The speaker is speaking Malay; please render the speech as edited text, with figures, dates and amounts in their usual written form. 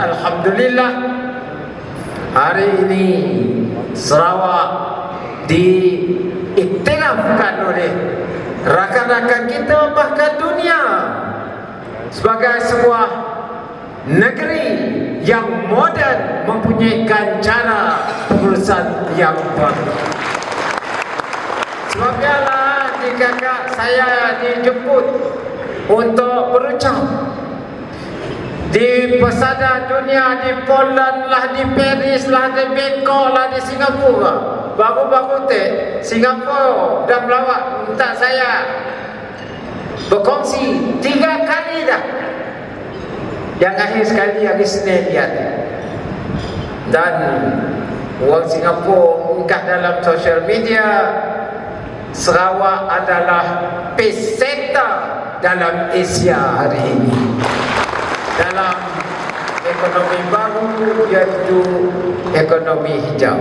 alhamdulillah hari ini Sarawak diiktirafkan oleh rakan-rakan kita bahkan dunia sebagai sebuah negeri yang moden, mempunyai cara pengurusan yang baru. Sebab ialah jika saya dijemput untuk berucap di pesada dunia, di Poland lah, di Paris lah, di Bangkok lah, di Singapura. Baru-baru tu Singapura dah melawat minta saya berkongsi 3 kali dah. Yang akhir sekali hari Senin dia. Dan orang Singapura unggah dalam social media, Sarawak adalah peseta dalam Asia hari ini dalam ekonomi baru, iaitu ekonomi hijau.